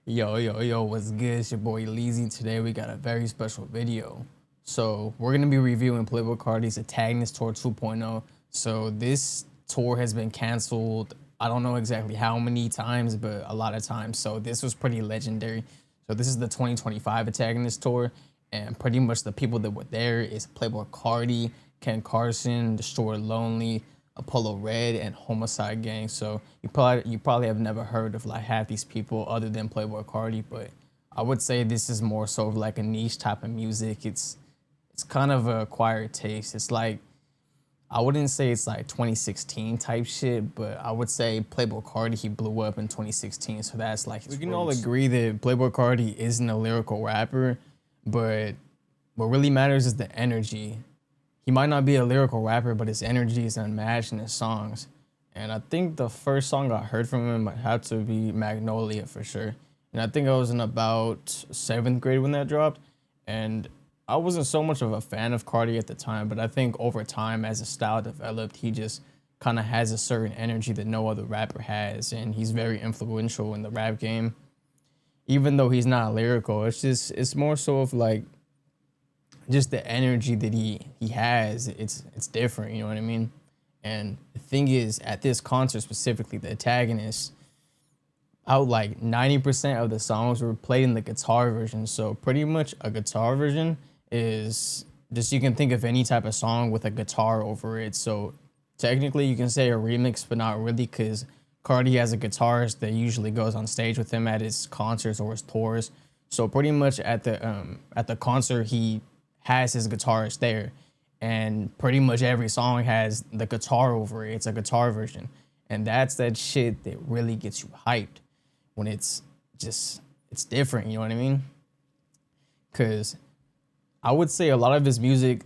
Yo, what's good? It's your boy Leezy. Today we got a very special video. So we're gonna be reviewing Playboy Carti's Antagonist Tour 2.0. So this tour has been canceled. I don't know exactly how many times, but a lot of times. So this was pretty legendary. So this is the 2025 Antagonist Tour, and pretty much the people that were there is Playboy Carti, Ken Carson, Destroyer Lonely, Apollo Red, and Homicide Gang. So you probably have never heard of like half these people other than Playboy Carti, but I would say this is more so of like a niche type of music. It's kind of a acquired taste. It's like, I wouldn't say it's like 2016 type shit, but I would say Playboy Carti, he blew up in 2016, so that's like his We can all agree that Playboy Carti isn't a lyrical rapper, but what really matters is the energy. He might not be a lyrical rapper, but his energy is unmatched in his songs. And I think the first song I heard from him had to be Magnolia for sure. And I think I was in about 7th grade when that dropped. And I wasn't so much of a fan of Carti at the time, but I think over time, as his style developed, he just kind of has a certain energy that no other rapper has. And he's very influential in the rap game. Even though he's not lyrical, it's more so of like, just the energy that he has, it's different, you know what I mean? And the thing is, at this concert specifically, the Antagonist, out like 90% of the songs were played in the guitar version. So pretty much a guitar version is just, you can think of any type of song with a guitar over it. So technically you can say a remix, but not really, because Carti has a guitarist that usually goes on stage with him at his concerts or his tours. So pretty much at the concert, he has his guitarist there, and pretty much every song has the guitar over it. It's a guitar version, and that's that shit that really gets you hyped when it's different, you know what I mean? Because I would say a lot of his music,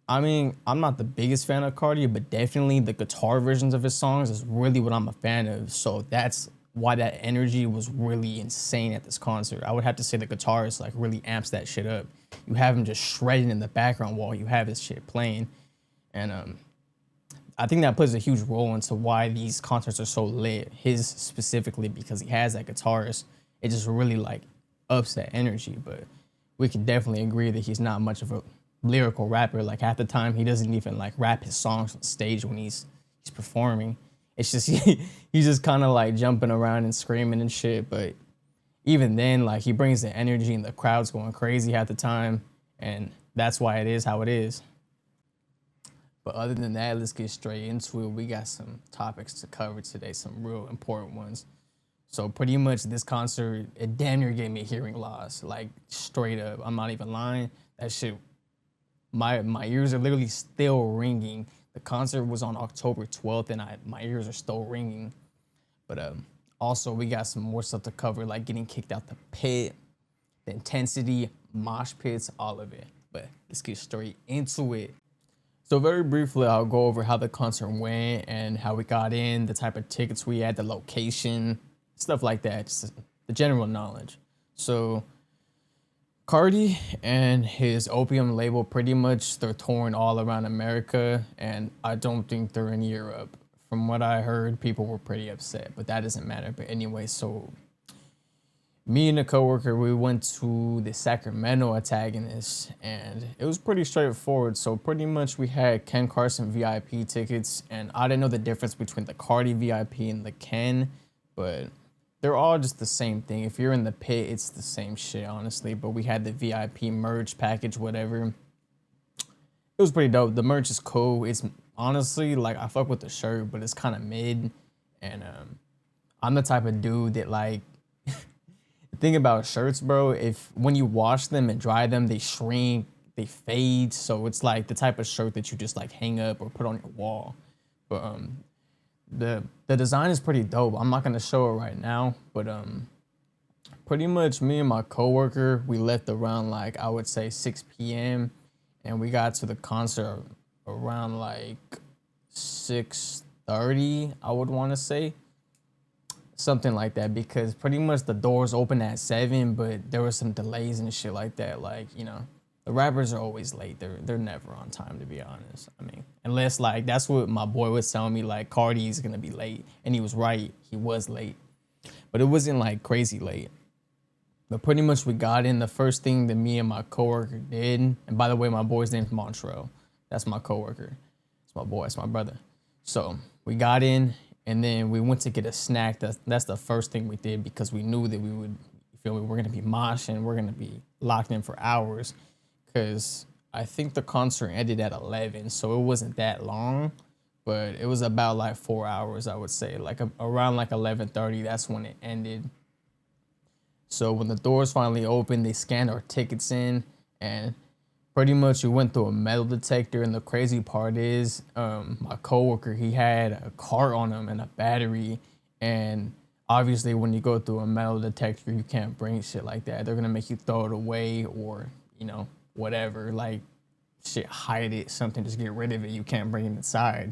I mean, I'm not the biggest fan of Carti, but definitely the guitar versions of his songs is really what I'm a fan of. So that's why that energy was really insane at this concert. I would have to say the guitarist like really amps that shit up. You have him just shredding in the background while you have his shit playing. And I think that plays a huge role into why these concerts are so lit. His specifically, because he has that guitarist. It just really like ups that energy. But we can definitely agree that he's not much of a lyrical rapper. Like half the time he doesn't even like rap his songs on stage when he's performing. It's just he's just kind of like jumping around and screaming and shit. But even then, like he brings the energy and the crowd's going crazy half the time, and that's why it is how it is. But other than that, let's get straight into it. We got some topics to cover today, some real important ones. So pretty much this concert, it damn near gave me hearing loss, like straight up. I'm not even lying. That shit, my ears are literally still ringing. The concert was on October 12th, and my ears are still ringing. But also, we got some more stuff to cover, like getting kicked out the pit, the intensity, mosh pits, all of it. But let's get straight into it. So very briefly, I'll go over how the concert went and how we got in, the type of tickets we had, the location, stuff like that, just the general knowledge. So Carti and his Opium label, pretty much they're touring all around America, and I don't think they're in Europe. From what I heard, people were pretty upset, but that doesn't matter. But anyway, so me and a coworker, we went to the Sacramento Antagonist, and it was pretty straightforward. So pretty much we had Ken Carson VIP tickets, and I didn't know the difference between the Carti VIP and the Ken, but they're all just the same thing. If you're in the pit, it's the same shit, honestly. But we had the VIP merch package, whatever. It was pretty dope. The merch is cool. It's honestly, like, I fuck with the shirt, but it's kind of mid. And I'm the type of dude that, like, the thing about shirts, bro, when you wash them and dry them, they shrink, they fade. So it's like the type of shirt that you just, like, hang up or put on your wall. But the design is pretty dope. I'm not gonna show it right now, but pretty much me and my coworker, we left around like I would say 6 p.m. and we got to the concert around like 6:30, I would want to say. Something like that, because pretty much the doors open at 7, but there was some delays and shit like that. Like, you know, the rappers are always late. They're never on time, to be honest. I mean, unless like that's what my boy was telling me, like Carti's gonna be late, and he was right. He was late, but it wasn't like crazy late. But pretty much we got in. The first thing that me and my coworker did, and by the way, my boy's name's Montreal. That's my coworker. It's my boy. It's my brother. So we got in, and then we went to get a snack. That's the first thing we did because we knew that we would, you feel me, we're gonna be moshing, we're gonna be locked in for hours, because I think the concert ended at 11, so it wasn't that long, but it was about like 4 hours, I would say, like around like 11:30. That's when it ended. So when the doors finally opened, they scanned our tickets in, and pretty much we went through a metal detector. And the crazy part is, my coworker, he had a cart on him and a battery. And obviously, when you go through a metal detector, you can't bring shit like that. They're gonna make you throw it away, or whatever, like shit, hide it, something, just get rid of it. You can't bring it inside.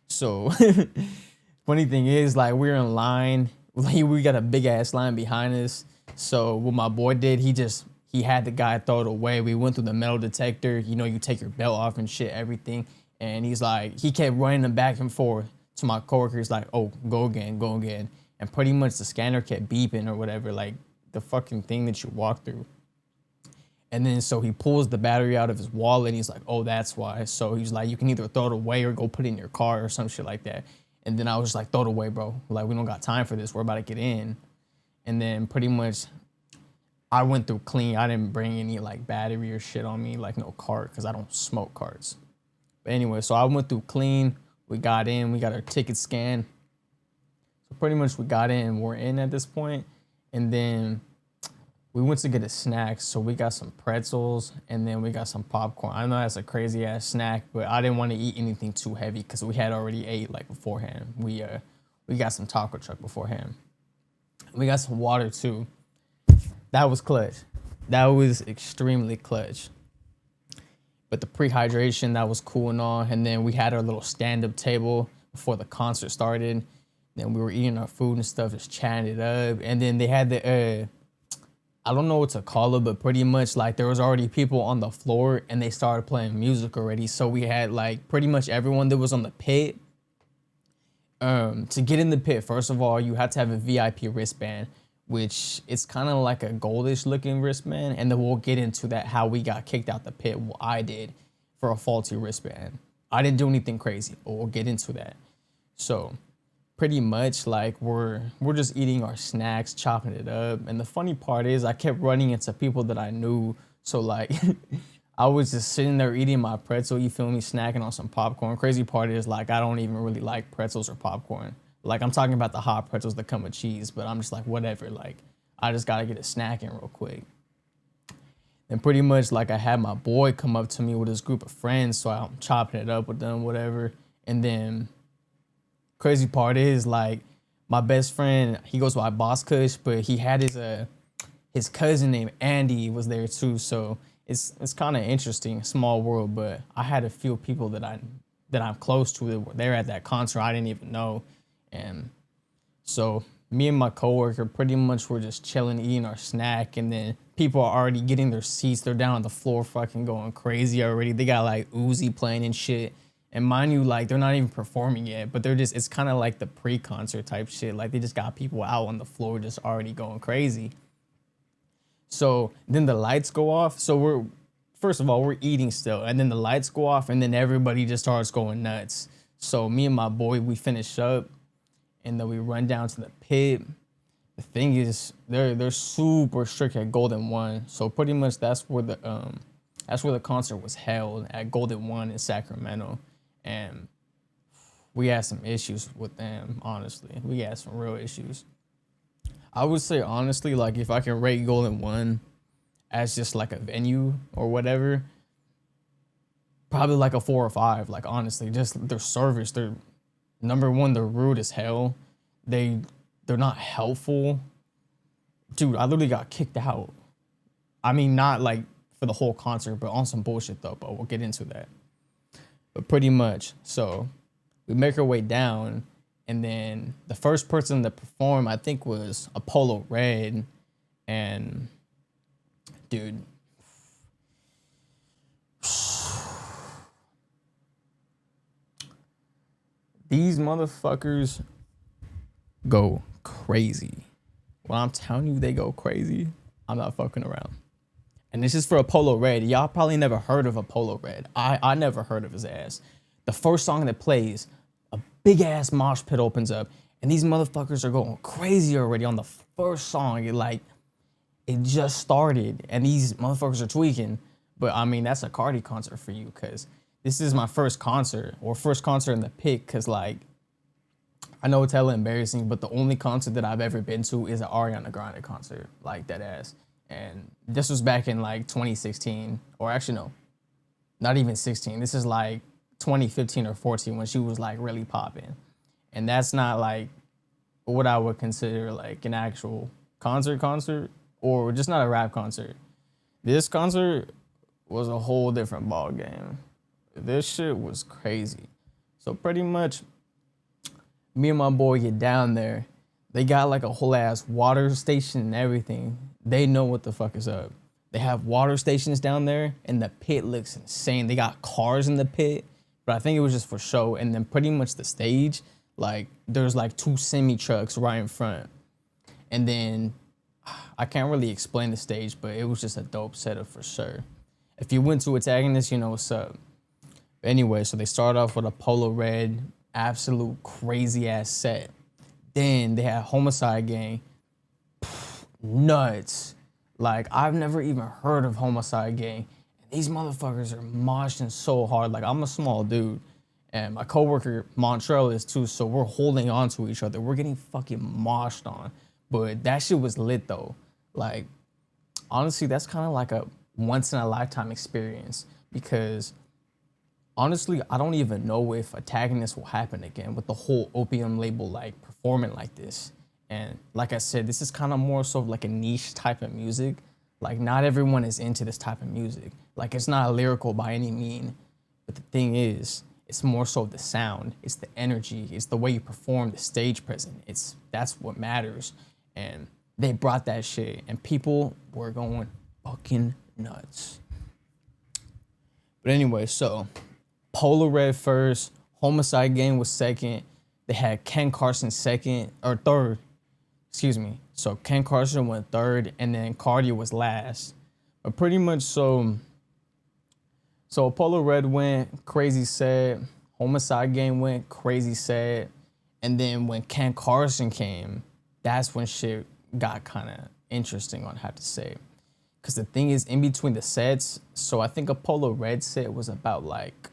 So funny thing is, like, we're in line, like, we got a big ass line behind us. So what my boy did, he had the guy throw it away. We went through the metal detector. You take your belt off and shit, everything. And he's like, he kept running them back and forth to my coworker. He's like, oh, go again, go again. And pretty much the scanner kept beeping or whatever, like the fucking thing that you walk through. And then so he pulls the battery out of his wallet and he's like, oh, that's why. So he's like, you can either throw it away or go put it in your car or some shit like that. And then I was just like, throw it away, bro. Like, we don't got time for this. We're about to get in. And then pretty much I went through clean. I didn't bring any like battery or shit on me, like no cart, because I don't smoke carts. But anyway, so I went through clean. We got in. We got our ticket scanned. So pretty much we got in. We're in at this point. And then we went to get a snack. So we got some pretzels and then we got some popcorn. I know that's a crazy ass snack, but I didn't want to eat anything too heavy because we had already ate like beforehand. We got some taco truck beforehand. We got some water too. That was clutch. That was extremely clutch. But the pre-hydration, that was cool and all. And then we had our little stand-up table before the concert started. Then we were eating our food and stuff, just chatting it up. And then they had the, I don't know what to call it, but pretty much like there was already people on the floor and they started playing music already. So we had like pretty much everyone that was on the pit. To get in the pit, first of all, you had to have a VIP wristband, which it's kind of like a goldish looking wristband. And then we'll get into that, how we got kicked out the pit. Well, I did, for a faulty wristband. I didn't do anything crazy, but we'll get into that. So pretty much like we're just eating our snacks, chopping it up. And the funny part is I kept running into people that I knew. So like I was just sitting there eating my pretzel, you feel me, snacking on some popcorn. Crazy part is like I don't even really like pretzels or popcorn. Like, I'm talking about the hot pretzels that come with cheese, but I'm just like, whatever. Like, I just gotta get a snack in real quick. And pretty much like I had my boy come up to me with his group of friends, so I'm chopping it up with them, whatever. And then crazy part is like my best friend, he goes by Boss Kush, but he had his cousin named Andy was there too. So it's kind of interesting, small world. But I had a few people that I'm close to that were there at that concert I didn't even know. And so me and my coworker pretty much were just chilling, eating our snack, and then people are already getting their seats. They're down on the floor fucking going crazy already. They got like Uzi playing and shit. And mind you, like, they're not even performing yet, but it's kind of like the pre-concert type shit. Like, they just got people out on the floor just already going crazy. So then the lights go off. So first of all, we're eating still, and then the lights go off, and then everybody just starts going nuts. So me and my boy, we finish up. And then we run down to the pit. The thing is, they're super strict at Golden One. So pretty much that's where the concert was held, at Golden One in Sacramento. And we had some issues with them, honestly. We had some real issues. I would say honestly, like, if I can rate Golden One as just like a venue or whatever, probably like a 4 or 5. Like, honestly, just their service, number one, they're rude as hell. They're not helpful. Dude, I literally got kicked out. I mean, not like for the whole concert, but on some bullshit though, but we'll get into that. But pretty much, so we make our way down, and then the first person to perform, I think, was Apollo Red. And dude, these motherfuckers go crazy. When I'm telling you they go crazy, I'm not fucking around. And this is for Apollo Red. Y'all probably never heard of Apollo Red. I never heard of his ass. The first song that plays, a big ass mosh pit opens up, and these motherfuckers are going crazy already on the first song. It just started, and these motherfuckers are tweaking. But I mean, that's a Carti concert for you, because this is my first concert in the pit, because like, I know it's hella embarrassing, but the only concert that I've ever been to is an Ariana Grande concert, like that ass. And this was back in like 2016, or actually no, not even 16. This is like 2015 or 14 when she was like really popping. And that's not like what I would consider like an actual concert, or just not a rap concert. This concert was a whole different ball game. This shit was crazy. So pretty much me and my boy get down there. They got like a whole ass water station and everything. They know what the fuck is up. They have water stations down there, and the pit looks insane. They got cars in the pit, but I think it was just for show. And then pretty much the stage, like there's like 2 semi trucks right in front. And then I can't really explain the stage, but it was just a dope setup for sure. If you went to Antagonist, you know what's up. Anyway, so they start off with Apollo Red, absolute crazy ass set. Then they had Homicide Gang, nuts. Like, I've never even heard of Homicide Gang. And these motherfuckers are moshing so hard. Like, I'm a small dude, and my coworker Montreal is too, so we're holding on to each other. We're getting fucking moshed on. But that shit was lit though. Like, honestly, that's kind of like a once in a lifetime experience, because honestly, I don't even know if Antagonist will happen again with the whole Opium label like performing like this. And like I said, this is kind of more so like a niche type of music. Like, not everyone is into this type of music. Like, it's not lyrical by any mean, but the thing is, it's more so the sound, it's the energy, it's the way you perform, the stage presence. That's what matters. And they brought that shit, and people were going fucking nuts. But anyway, so Polo Red first, Homicide Gang was second. They had Ken Carson third. Excuse me. So Ken Carson went third, and then Carti was last. But pretty much so Polo Red went crazy sad. Homicide Gang went crazy sad. And then when Ken Carson came, that's when shit got kind of interesting, on how to say. Because the thing is, in between the sets, so I think Apollo Red set was about like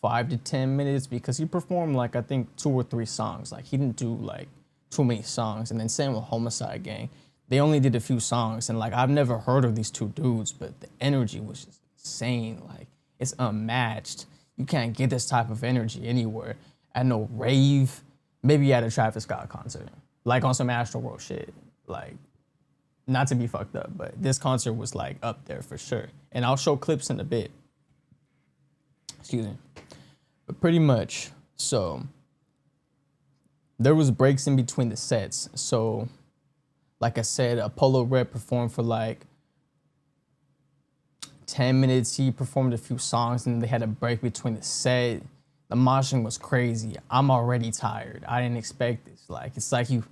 5 to 10 minutes, because he performed like, I think 2 or 3 songs. Like, he didn't do like too many songs. And then same with Homicide Gang. They only did a few songs, and like, I've never heard of these 2 dudes, but the energy was just insane. Like, it's unmatched. You can't get this type of energy anywhere. At no rave, maybe at a Travis Scott concert, like on some Astroworld shit. Like, not to be fucked up, but this concert was like up there for sure. And I'll show clips in a bit. Excuse me. But pretty much, so there was breaks in between the sets. So like I said, Apollo Red performed for like 10 minutes. He performed a few songs, and they had a break between the set. The moshing was crazy. I'm already tired. I didn't expect this. Like, it's like you,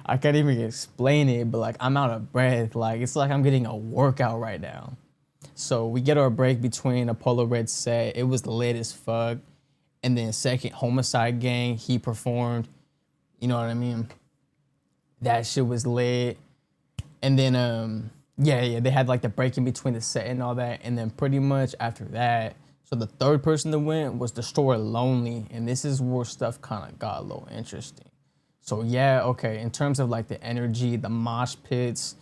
I can't even explain it, but like, I'm out of breath. Like, it's like I'm getting a workout right now. So we get our break between Apollo Red set. It was lit as fuck. And then second, Homicide Gang, he performed. You know what I mean? That shit was lit. And then, yeah, they had like the break in between the set and all that. And then pretty much after that, so the third person that went was Destroy Lonely. And this is where stuff kind of got a little interesting. So yeah, okay, in terms of like the energy, the mosh pits,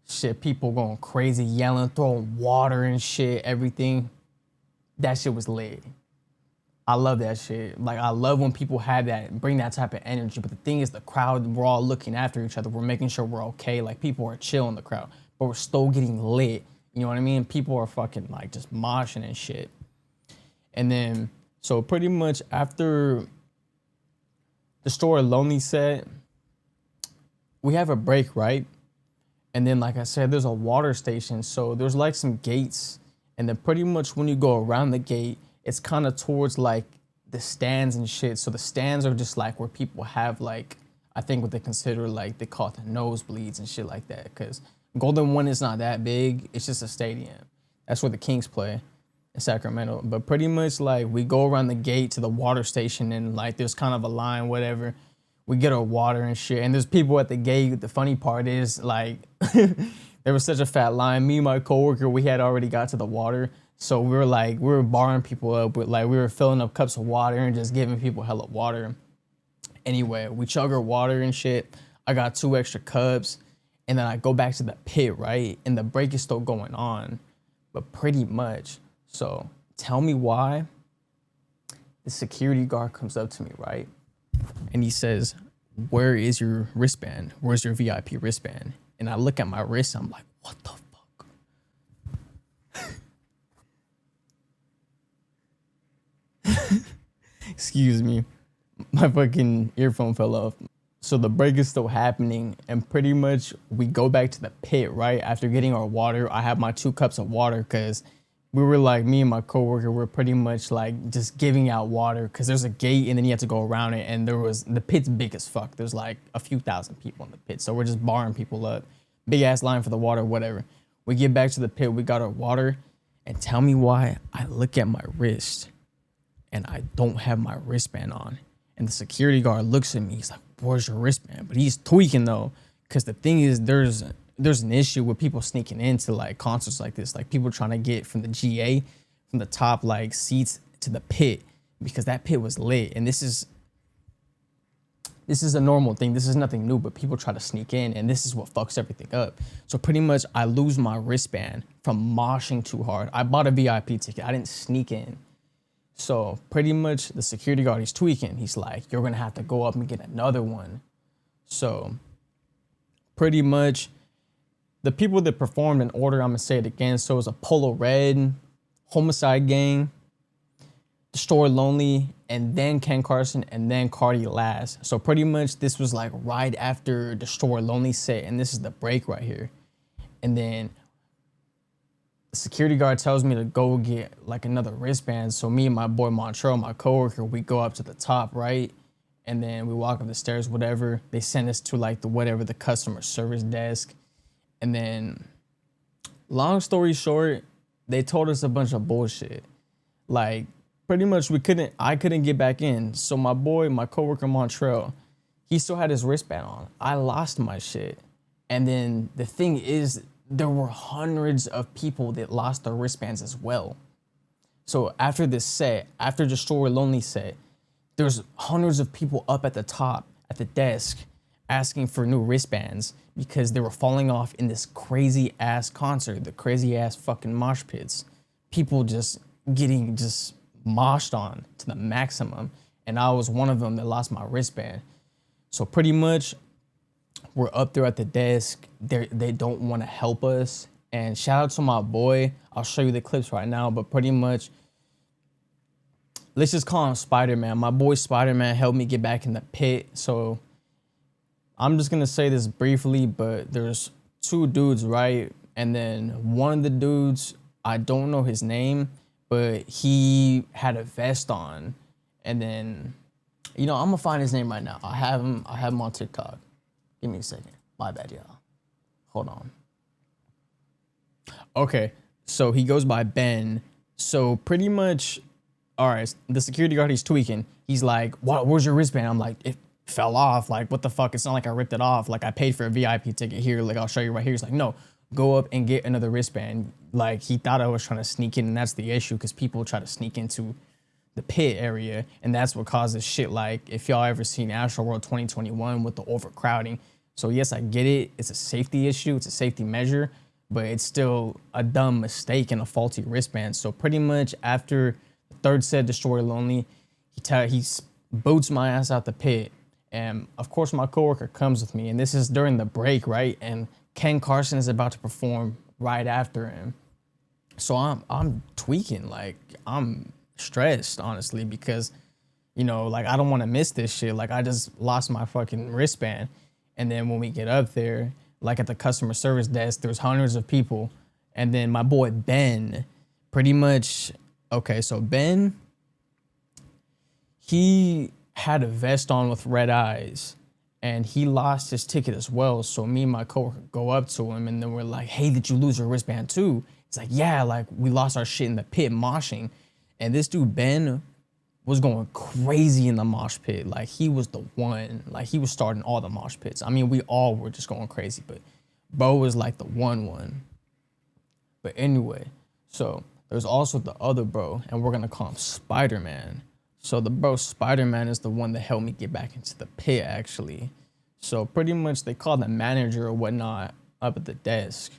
shit, people going crazy, yelling, throwing water and shit, everything, that shit was lit. I love that shit. Like, I love when people have that, bring that type of energy. But the thing is, the crowd, we're all looking after each other. We're making sure we're okay. Like, people are chill in the crowd, but we're still getting lit. You know what I mean? People are fucking like just moshing and shit. And then, so pretty much after the Store Lonely set, we have a break, right? And then, like I said, there's a water station. So there's like some gates. And then pretty much when you go around the gate, it's kind of towards like the stands and shit. So the stands are just like where people have like I think what they consider like they call it the nosebleeds and shit like that. Cause Golden One is not that big. It's just a stadium. That's where the Kings play in Sacramento. But pretty much like we go around the gate to the water station and like there's kind of a line, whatever. We get our water and shit. And there's people at the gate. The funny part is like there was such a fat line. Me and my coworker, we had already got to the water. So we were barring people up with like, we were filling up cups of water and just giving people hella water. Anyway, we chug our water and shit. I got 2 extra cups. And then I go back to the pit, right? And the break is still going on. But pretty much. So tell me why the security guard comes up to me, right? And he says, where is your wristband? Where's your VIP wristband? And I look at my wrist, I'm like, what the fuck? Excuse me. My fucking earphone fell off. So the break is still happening, and pretty much we go back to the pit, right? After getting our water, I have my 2 cups of water because we were like, me and my coworker were pretty much like just giving out water because there's a gate and then you have to go around it, and the pit's big as fuck. There's like a few thousand people in the pit, so we're just barring people up. Big ass line for the water, whatever. We get back to the pit, we got our water, and tell me why I look at my wrist and I don't have my wristband on. And the security guard looks at me, he's like, where's your wristband? But he's tweaking though, because the thing is there's an issue with people sneaking into like concerts like this, like people trying to get from the GA, from the top like seats to the pit, because that pit was lit. And this is a normal thing. This is nothing new, but people try to sneak in, and this is what fucks everything up. So pretty much I lose my wristband from moshing too hard. I bought a VIP ticket. I didn't sneak in. So pretty much the security guard, he's tweaking. He's like, you're gonna have to go up and get another one. So pretty much the people that performed in order, I'm gonna say it again. So it was Apollo Red, Homicide Gang, Destroy Lonely, and then Ken Carson, and then Carti last. So pretty much this was like right after Destroy Lonely set, and this is the break right here. And then the security guard tells me to go get like another wristband. So me and my boy Montreal, my coworker, we go up to the top, right? And then we walk up the stairs, whatever. They send us to like the customer service desk. And then long story short, they told us a bunch of bullshit. Like pretty much I couldn't get back in. So my coworker Montreal, he still had his wristband on. I lost my shit. And then the thing is, there were hundreds of people that lost their wristbands as well. So after this set, after Destroy Lonely set, there's hundreds of people up at the top at the desk asking for new wristbands because they were falling off in this crazy ass concert, the crazy ass fucking mosh pits. People just getting moshed on to the maximum. And I was one of them that lost my wristband. So pretty much we're up there at the desk. They don't want to help us. And shout out to my boy. I'll show you the clips right now. But pretty much, let's just call him Spider-Man. My boy Spider-Man helped me get back in the pit. So I'm just going to say this briefly, but there's 2 dudes, right? And then one of the dudes, I don't know his name, but he had a vest on. And then, I'm going to find his name right now. I have him on TikTok. Give me a second. My bad, y'all. Hold on. Okay, so he goes by Ben. So pretty much, all right, the security guard, he's tweaking. He's like, where's your wristband? I'm like, it fell off. Like, what the fuck? It's not like I ripped it off. Like, I paid for a VIP ticket here. Like, I'll show you right here. He's like, no, go up and get another wristband. Like, he thought I was trying to sneak in, and that's the issue, because people try to sneak into the pit area, and that's what causes shit like, if y'all ever seen Astroworld 2021 with the overcrowding. So yes, I get it. It's a safety issue. It's a safety measure, but it's still a dumb mistake and a faulty wristband. So pretty much after the 3rd set, Destroy Lonely, he boots my ass out the pit. And of course, my coworker comes with me, and this is during the break, right? And Ken Carson is about to perform right after him. So I'm tweaking, like I'm stressed, honestly, because, like I don't want to miss this shit. Like I just lost my fucking wristband. And then when we get up there, like at the customer service desk, there's hundreds of people. And then my boy Ben, pretty much, okay, so Ben, he had a vest on with red eyes. and he lost his ticket as well. So me and my coworker go up to him, and then we're like, "Hey, did you lose your wristband too?" He's like, "Yeah, like we lost our shit in the pit moshing." And this dude Ben was going crazy in the mosh pit. Like he was the one. Like he was starting all the mosh pits. I mean, we all were just going crazy, but bro was like the one. But anyway, so there's also the other bro, and we're gonna call him Spider-Man. So the bro Spider-Man is the one that helped me get back into the pit, actually. So pretty much they called the manager or whatnot up at the desk,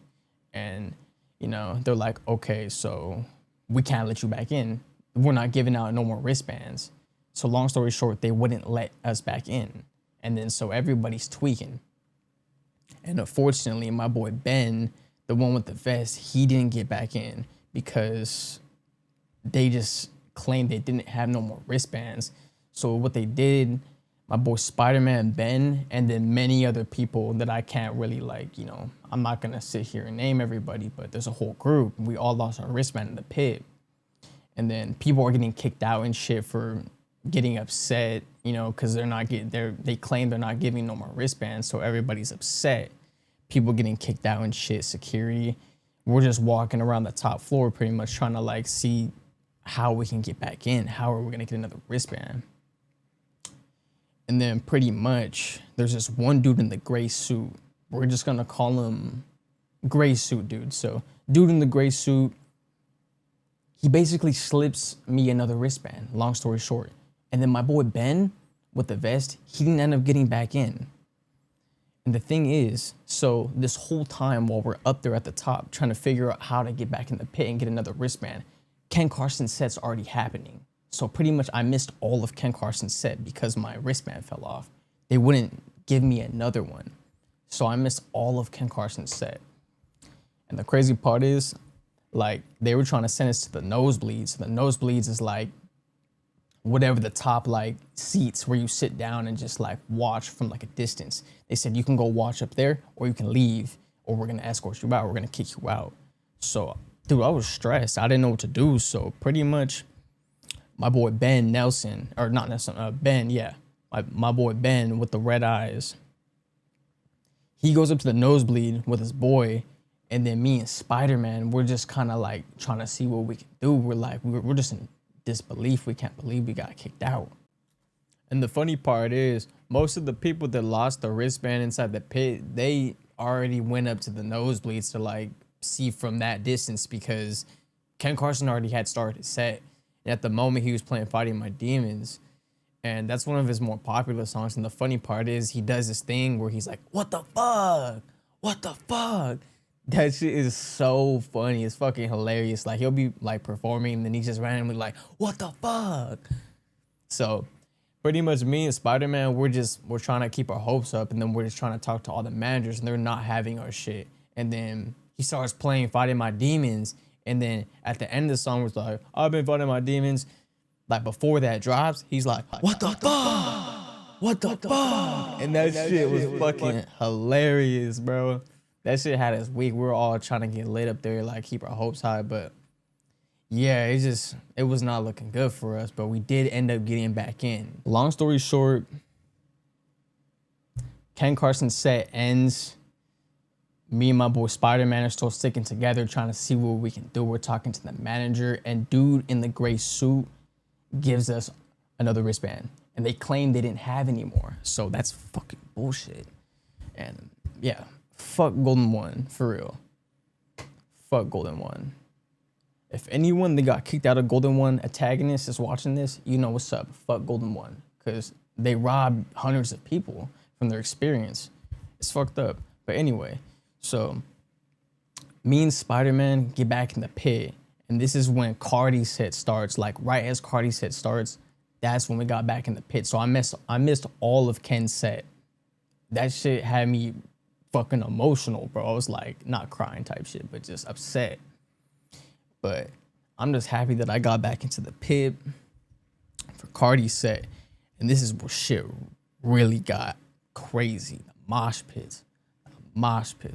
and you know, they're like, okay, so we can't let you back in. We're not giving out no more wristbands. So long story short, they wouldn't let us back in. And then so everybody's tweaking. And unfortunately, my boy Ben, the one with the vest, he didn't get back in because they just claimed they didn't have no more wristbands. So what they did, my boy Spider-Man Ben, and then many other people that I can't really like, you know, I'm not gonna sit here and name everybody, but there's a whole group. We all lost our wristband in the pit. And then people are getting kicked out and shit for getting upset, you know, because they claim they're not giving no more wristbands, so everybody's upset. People getting kicked out and shit, security. We're just walking around the top floor pretty much trying to like see how we can get back in. How are we gonna get another wristband? And then pretty much there's this one dude in the gray suit. We're just gonna call him gray suit dude. So dude in the gray suit, he basically slips me another wristband, long story short. And then my boy Ben with the vest, he didn't end up getting back in. And the thing is, so this whole time while we're up there at the top trying to figure out how to get back in the pit and get another wristband, Ken Carson's set's already happening. So pretty much I missed all of Ken Carson's set because my wristband fell off. They wouldn't give me another one. So I missed all of Ken Carson's set. And the crazy part is, like, they were trying to send us to the nosebleeds. The nosebleeds is like whatever the top like seats where you sit down and just like watch from like a distance. They said you can go watch up there or you can leave or we're gonna escort you out. We're gonna kick you out. So, dude, I was stressed. I didn't know what to do. So pretty much my boy Ben Nelson, or not Nelson, Ben, yeah. My boy Ben with the red eyes. He goes up to the nosebleed with his boy. And then me and Spider-Man, we're just kind of like trying to see what we can do. We're like, we're just in disbelief. We can't believe we got kicked out. And the funny part is, most of the people that lost the wristband inside the pit, they already went up to the nosebleeds to like see from that distance because Ken Carson already had started his set. And at the moment he was playing Fighting My Demons. And that's one of his more popular songs. And the funny part is he does this thing where he's like, what the fuck? What the fuck? That shit is so funny. It's fucking hilarious. Like, he'll be, like, performing, and then he's just randomly like, what the fuck? So, pretty much me and Spider-Man, we're trying to keep our hopes up, and then we're just trying to talk to all the managers, and they're not having our shit. And then he starts playing Fighting My Demons, and then at the end of the song, was like, I've been fighting my demons. Like, before that drops, he's like, what the fuck? What the fuck? And that shit was fucking hilarious, bro. That shit had us weak. We were all trying to get lit up there, like keep our hopes high. But yeah, it was not looking good for us. But we did end up getting back in. Long story short, Ken Carson's set ends. Me and my boy Spider-Man are still sticking together, trying to see what we can do. We're talking to the manager, and dude in the gray suit gives us another wristband. And they claim they didn't have any more. So that's fucking bullshit. And yeah. Fuck Golden One, for real. Fuck Golden One. If anyone that got kicked out of Golden One Antagonist is watching this, you know what's up. Fuck Golden One. Because they robbed hundreds of people from their experience. It's fucked up. But anyway, so me and Spider-Man get back in the pit. And this is when Carti's set starts. Like, right as Carti's set starts, that's when we got back in the pit. So I missed all of Ken's set. That shit had me fucking emotional, bro. I was like, not crying type shit, but just upset. But I'm just happy that I got back into the pit for Carti's set. And this is where shit really got crazy. The mosh pits,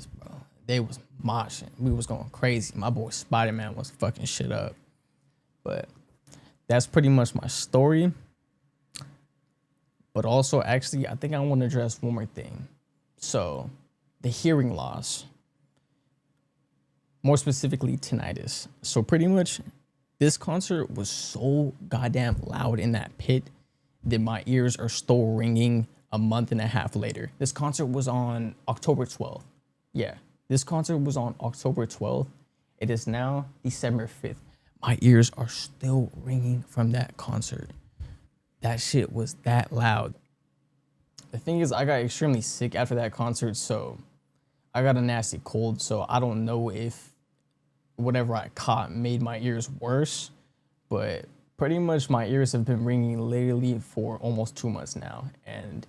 bro. They was moshing. We was going crazy. My boy Spider-Man was fucking shit up. But that's pretty much my story. But But also, actually, I think I want to address one more thing. So, the hearing loss, more specifically tinnitus. So pretty much this concert was so goddamn loud in that pit that my ears are still ringing a month and a half later. This concert was on October 12th. Yeah, this concert was on October 12th. It is now December 5th. My ears are still ringing from that concert. That shit was that loud. The thing is, I got extremely sick after that concert, so I got a nasty cold, so I don't know if whatever I caught made my ears worse, but pretty much my ears have been ringing literally for almost 2 months now. And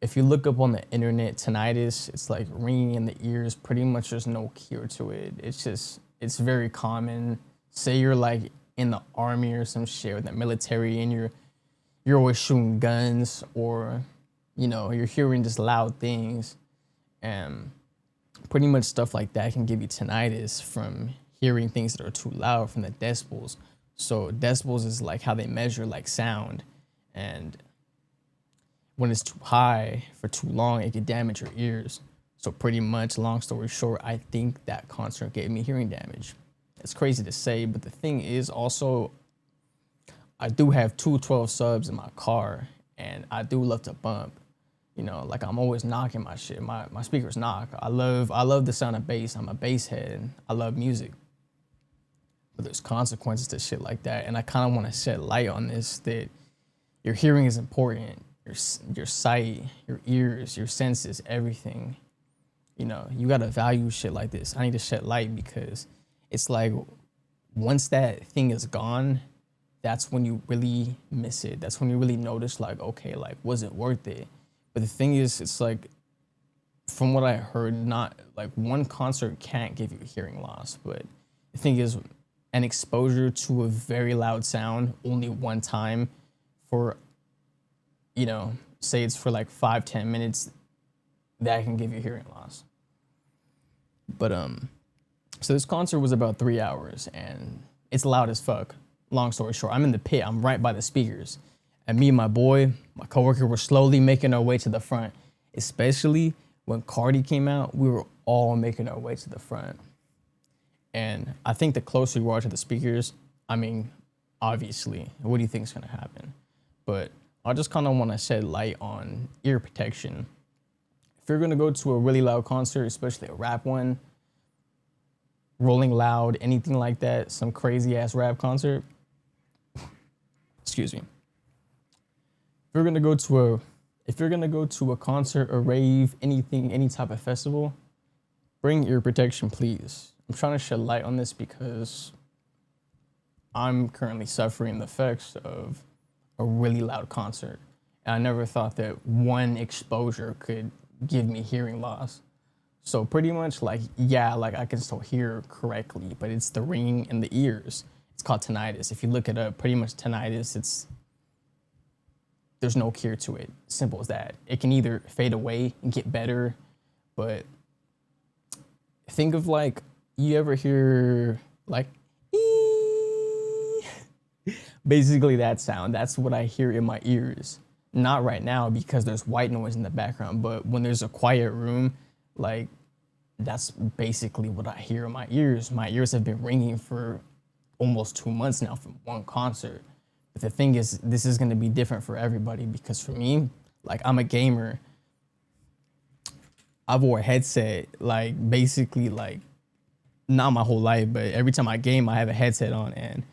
if you look up on the internet, tinnitus, it's like ringing in the ears. Pretty much there's no cure to it. It's very common. Say you're like in the army or some shit, or the military, and you're always shooting guns, or you're hearing just loud things, and pretty much stuff like that can give you tinnitus from hearing things that are too loud, from the decibels. So decibels is like how they measure like sound, and when it's too high for too long, it could damage your ears. So pretty much, long story short, I think that concert gave me hearing damage. It's crazy to say, but the thing is also, I do have two 12 subs in my car, and I do love to bump. Like I'm always knocking my shit. My speakers knock. I love the sound of bass. I'm a bass head. I love music. But there's consequences to shit like that, and I kind of want to shed light on this, that your hearing is important. Your sight, your ears, your senses, everything. You gotta value shit like this. I need to shed light because it's like once that thing is gone, that's when you really miss it. That's when you really notice, like, okay, like, was it worth it? But the thing is, it's like, from what I heard, not like one concert can't give you hearing loss. But the thing is, an exposure to a very loud sound only one time for, say it's for like 5-10 minutes, that can give you hearing loss. But so this concert was about 3 hours, and it's loud as fuck. Long story short, I'm in the pit. I'm right by the speakers. And me and my boy, my coworker, were slowly making our way to the front. Especially when Carti came out, we were all making our way to the front. And I think the closer you are to the speakers, I mean, obviously, what do you think is going to happen? But I just kind of want to shed light on ear protection. If you're going to go to a really loud concert, especially a rap one, Rolling Loud, anything like that, some crazy ass rap concert, excuse me. If you're gonna go to a concert, a rave, anything, any type of festival, bring ear protection, please. I'm trying to shed light on this because I'm currently suffering the effects of a really loud concert. And I never thought that one exposure could give me hearing loss. So pretty much like I can still hear correctly, but it's the ringing in the ears. It's called tinnitus. If you look it up, pretty much tinnitus, there's no cure to it. Simple as that. It can either fade away and get better, but think of like, you ever hear like, ee? Basically that sound. That's what I hear in my ears. Not right now because there's white noise in the background, but when there's a quiet room, like that's basically what I hear in my ears. My ears have been ringing for almost 2 months now from one concert. But the thing is, this is going to be different for everybody because for me, like I'm a gamer. I've wore a headset, like basically like not my whole life, but every time I game, I have a headset on and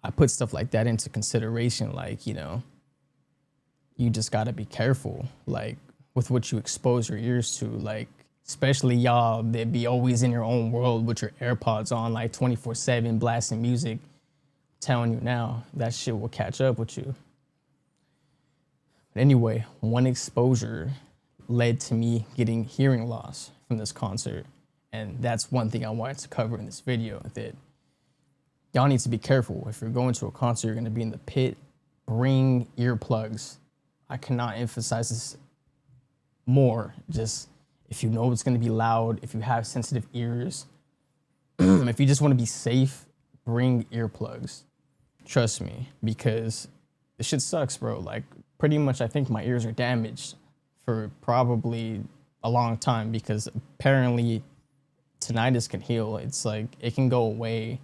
I put stuff like that into consideration. Like, you just got to be careful, like with what you expose your ears to, like, especially y'all that be always in your own world with your AirPods on, like 24/7 blasting music. Telling you now, that shit will catch up with you. But anyway, one exposure led to me getting hearing loss from this concert. And that's one thing I wanted to cover in this video, that y'all need to be careful. If you're going to a concert, you're gonna be in the pit, bring earplugs. I cannot emphasize this more. Just if you know it's gonna be loud, if you have sensitive ears, if you just wanna be safe, bring earplugs. Trust me, because this shit sucks, bro. Like, pretty much I think my ears are damaged for probably a long time, because apparently tinnitus can heal. It's like it can go away,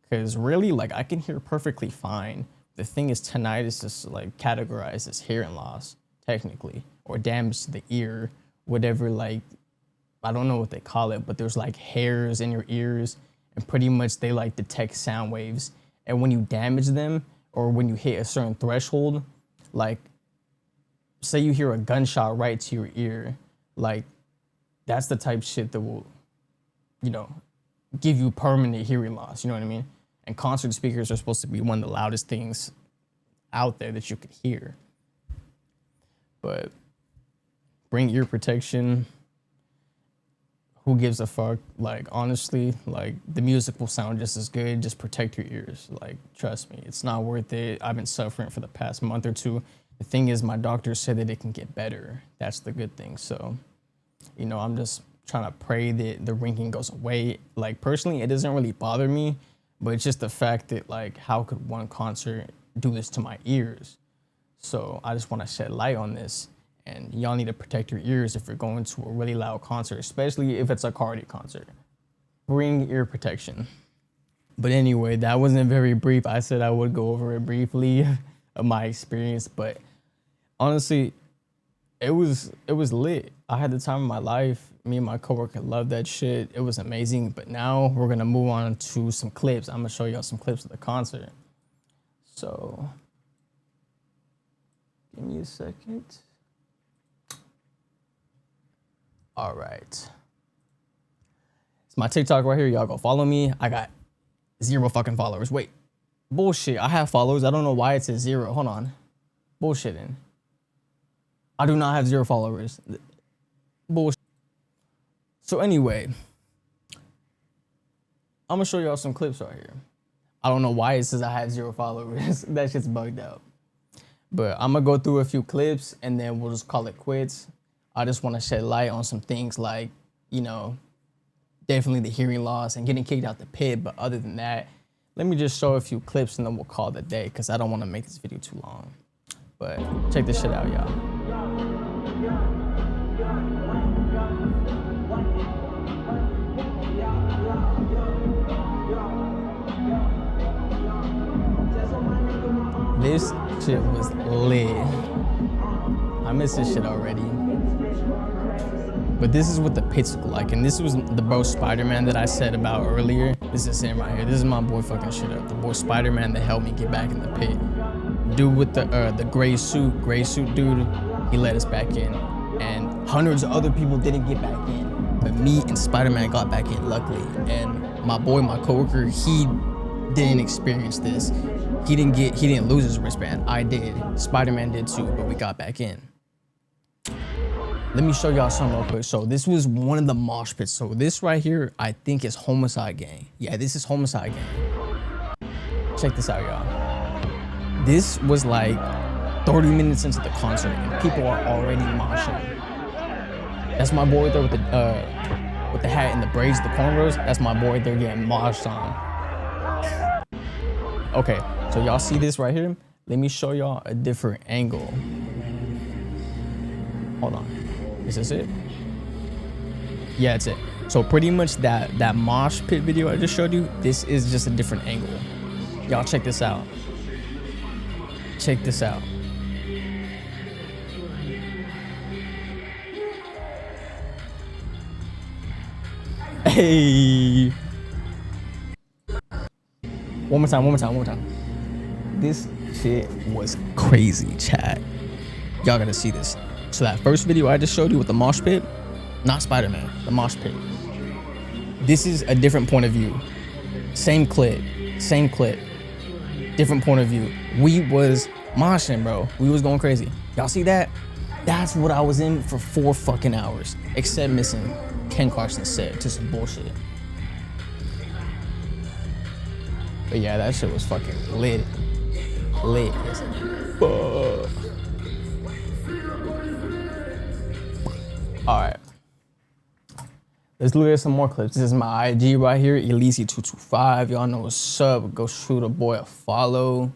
because really, like, I can hear perfectly fine. The thing is, tinnitus is like categorized as hearing loss technically, or damage to the ear, whatever. Like, I don't know what they call it, but there's like hairs in your ears, and pretty much they like detect sound waves. And when you damage them, or when you hit a certain threshold, like say you hear a gunshot right to your ear, like that's the type of shit that will, you know, give you permanent hearing loss. You know what I mean? And concert speakers are supposed to be one of the loudest things out there that you could hear. But bring ear protection. Who gives a fuck? Like, honestly, like, the music will sound just as good. Just protect your ears. Like, trust me, it's not worth it. I've been suffering for the past month or two. The thing is, my doctor said that it can get better. That's the good thing. So, you know, I'm just trying to pray that the ringing goes away. Like, personally, it doesn't really bother me, but it's just the fact that, like, how could one concert do this to my ears? So I just want to shed light on this. And y'all need to protect your ears if you're going to a really loud concert, especially if it's a Carti concert. Bring ear protection. But anyway, that wasn't very brief. I said I would go over it briefly of my experience, but honestly, it was lit. I had the time of my life. Me and my coworker loved that shit. It was amazing. But now we're gonna move on to some clips. I'm gonna show y'all some clips of the concert. So give me a second. All right. It's my TikTok right here. Y'all go follow me. I got 0 fucking followers. Wait, bullshit. I have followers. I don't know why it says 0. Hold on. Bullshitting. I do not have 0 followers. Bullshit. So anyway, I'm gonna show y'all some clips right here. I don't know why it says I have 0 followers. That shit's bugged out. But I'm gonna go through a few clips and then we'll just call it quits. I just want to shed light on some things like, you know, definitely the hearing loss and getting kicked out the pit. But other than that, let me just show a few clips and then we'll call it a day, because I don't want to make this video too long. But check this shit out, y'all. This shit was lit. I miss this shit already. But this is what the pits look like. And this was the bro Spider-Man that I said about earlier. This is him right here. This is my boy fucking shit up. The boy Spider-Man that helped me get back in the pit. Dude with the gray suit dude, he let us back in. And hundreds of other people didn't get back in. But me and Spider-Man got back in, luckily. And my boy, my coworker, he didn't experience this. He didn't lose his wristband. I did. Spider-Man did too, but we got back in. Let me show y'all something real quick. So this was one of the mosh pits. So this right here, I think is Homicide Gang. Yeah, this is Homicide Gang. Check this out, y'all. This was like 30 minutes into the concert and people are already moshing. That's my boy there with the hat and the braids, the cornrows. That's my boy there getting moshed on. Okay, so y'all see this right here? Let me show y'all a different angle. Hold on. Is this it? Yeah, it's it. So pretty much that mosh pit video I just showed you, this is just a different angle. Y'all check this out. Check this out. Hey. One more time. This shit was crazy, chat. Y'all gotta see this. So that first video I just showed you with the mosh pit, not Spider-Man, the mosh pit. This is a different point of view. Same clip, different point of view. We was moshing, bro. We was going crazy. Y'all see that? That's what I was in for 4 fucking hours, except missing Ken Carson's set to some bullshit. But yeah, that shit was fucking lit. Lit as fuck. All right, let's look at some more clips. This is my IG right here, Elise225. Y'all know what's up. Go shoot a boy a follow.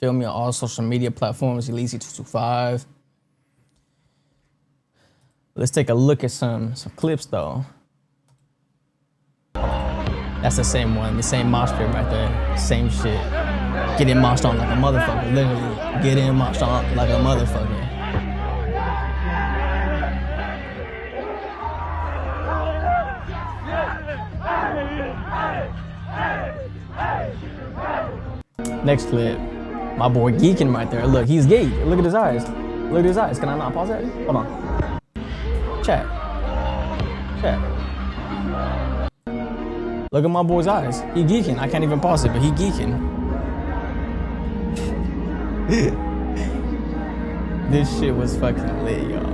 Feel me, on all social media platforms, Elise225. Let's take a look at some clips though. That's the same one, the same mosh pit right there, same shit. Getting moshed on like a motherfucker, literally. Getting moshed on like a motherfucker. Next clip, my boy geeking right there. Look, he's geek. Look at his eyes. Look at his eyes. Can I not pause that? Hold on. Chat. Look at my boy's eyes. He geeking. I can't even pause it, but he geeking. This shit was fucking lit, y'all.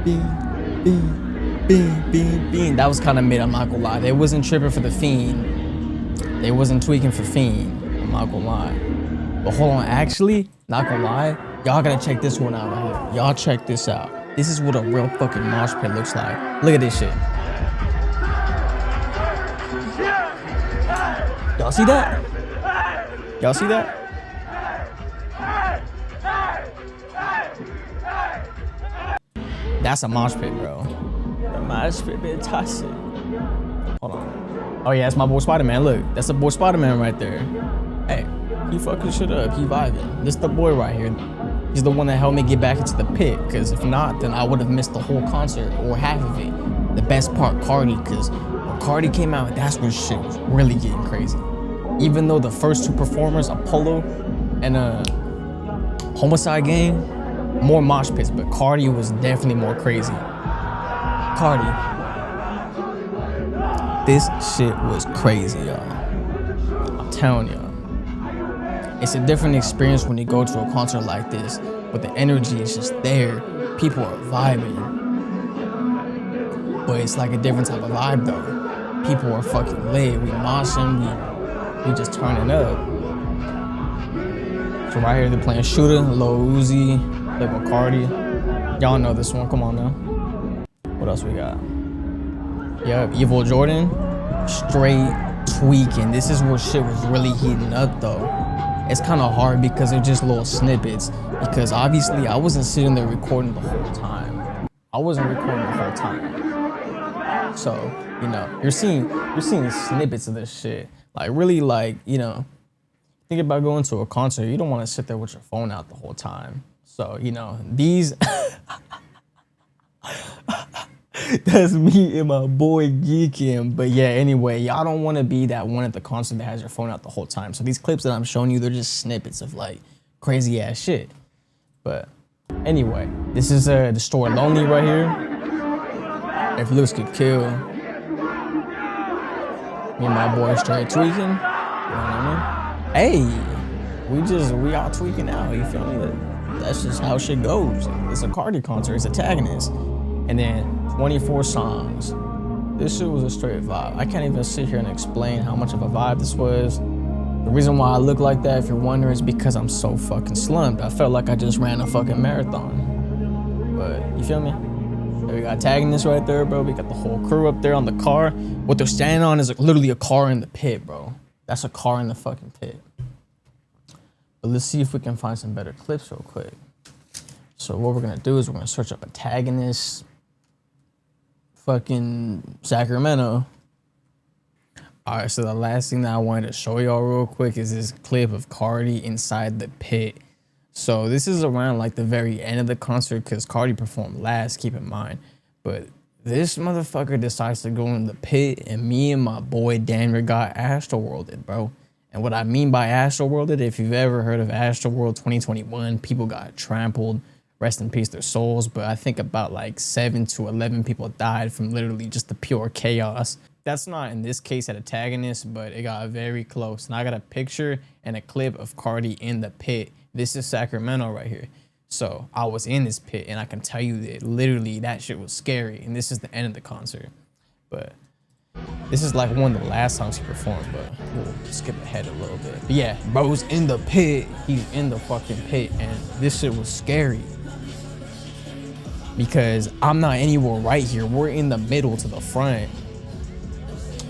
Bean. That was kind of mid, I'm not gonna lie. They wasn't tripping for the Fiend. They wasn't tweaking for Fiend. I'm not gonna lie. But hold on, actually, not gonna lie, y'all gotta check this one out right here. Y'all check this out. This is what a real fucking mosh pit looks like. Look at this shit. Y'all see that? Y'all see that? That's a mosh pit, bro. The mosh pit been toxic. Hold on. Oh yeah, that's my boy Spider-Man. Look, that's the boy Spider-Man right there. Hey, he fucking shit up. He vibing. This the boy right here. He's the one that helped me get back into the pit. Cause if not, then I would have missed the whole concert or half of it. The best part, Carti. Cause when Carti came out, that's when shit was really getting crazy. Even though the first two performers, Apollo and Homicide Gang, more mosh pits, but Carti was definitely more crazy. Carti. This shit was crazy, y'all. I'm telling y'all. It's a different experience when you go to a concert like this, but the energy is just there. People are vibing. But it's like a different type of vibe though. People are fucking lit. We moshing, we just turning up. So right here they're playing Shooter, Lil Uzi, Playboy Carti. Y'all know this one, come on now. What else we got? Yep, Evil Jordan, straight tweaking. This is where shit was really heating up though. It's kind of hard because they're just little snippets. Because obviously I wasn't sitting there recording the whole time. I wasn't recording the whole time. So, you know, you're seeing snippets of this shit. Like really, like, you know, think about going to a concert. You don't want to sit there with your phone out the whole time. So, you know, these that's me and my boy geeking. But yeah, anyway, y'all don't want to be that one at the concert that has your phone out the whole time. So these clips that I'm showing you, they're just snippets of like crazy ass shit. But anyway, this is the store Lonely right here. If looks could kill. Me and my boy straight tweaking. You know what I mean? Hey, we all tweaking out, you feel me? That's just how shit goes. It's a Carti concert, it's Antagonist. And then 24 songs. This shit was a straight vibe. I can't even sit here and explain how much of a vibe this was. The reason why I look like that, if you're wondering, is because I'm so fucking slumped. I felt like I just ran a fucking marathon. But, you feel me? We got Antagonist right there, bro. We got the whole crew up there on the car. What they're standing on is literally a car in the pit, bro. That's a car in the fucking pit. But let's see if we can find some better clips real quick. So what we're gonna do is we're gonna search up Antagonist, fucking Sacramento. All right, so the last thing that I wanted to show y'all real quick is this clip of Carti inside the pit. So this is around like the very end of the concert because Carti performed last, keep in mind. But this motherfucker decides to go in the pit and me and my boy Daniel got Astroworlded, bro. And what I mean by Astroworlded, if you've ever heard of Astroworld 2021, people got trampled, rest in peace their souls. But I think about like 7 to 11 people died from literally just the pure chaos. That's not in this case at Antagonist, but it got very close. And I got a picture and a clip of Carti in the pit. This is Sacramento right here. So I was in this pit and I can tell you that literally that shit was scary. And this is the end of the concert. But this is like one of the last songs he performed, but we'll skip ahead a little bit. But yeah, bro was in the pit. He's in the fucking pit and this shit was scary. Because I'm not anywhere right here. We're in the middle to the front.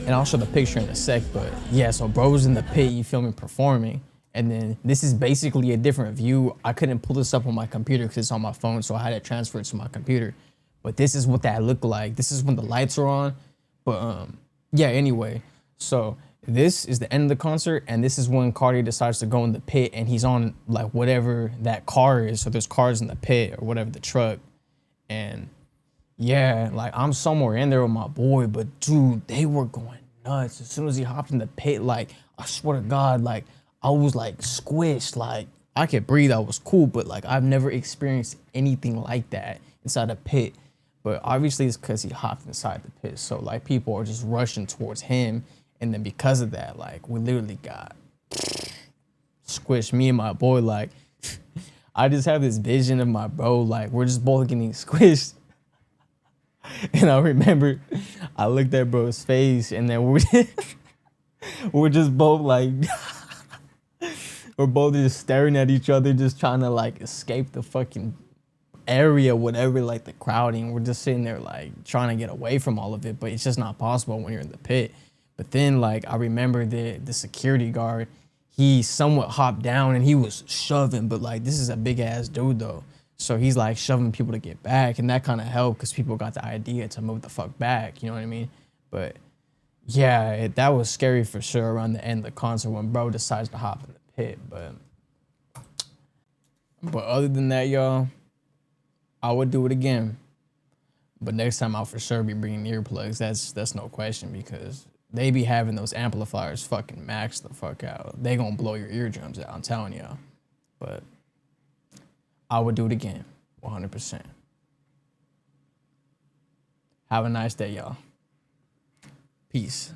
and I'll show the picture in a sec, but yeah, so bro was in the pit, you feel me, performing. And then this is basically a different view. I couldn't pull this up on my computer because it's on my phone, so I had to transfer it to my computer. But this is what that looked like. This is when the lights are on. But yeah, anyway, so this is the end of the concert, and this is when Carti decides to go in the pit, and he's on like whatever that car is. So there's cars in the pit or whatever, the truck. And yeah, like I'm somewhere in there with my boy, but dude, they were going nuts. As soon as he hopped in the pit, like I swear to God, like I was like squished, like I could breathe, I was cool, but like I've never experienced anything like that inside a pit. But obviously it's because he hopped inside the pit. So like people are just rushing towards him. And then because of that, like we literally got squished, me and my boy. Like I just have this vision of my bro, like we're just both getting squished. And I remember I looked at bro's face, and then we're just both like we're both just staring at each other, just trying to like escape the fucking area, whatever, like the crowding. We're just sitting there like trying to get away from all of it, but it's just not possible when you're in the pit. But then like I remember the security guard, he somewhat hopped down and he was shoving, but like this is a big ass dude though. So he's like shoving people to get back, and that kind of helped because people got the idea to move the fuck back, you know what I mean? But yeah, that was scary for sure around the end of the concert when bro decides to hop in the pit. But other than that, y'all, I would do it again. But next time I'll for sure be bringing earplugs. That's no question, because they be having those amplifiers fucking max the fuck out. They gonna blow your eardrums out, I'm telling y'all. But I would do it again, 100%. Have a nice day, y'all. Peace.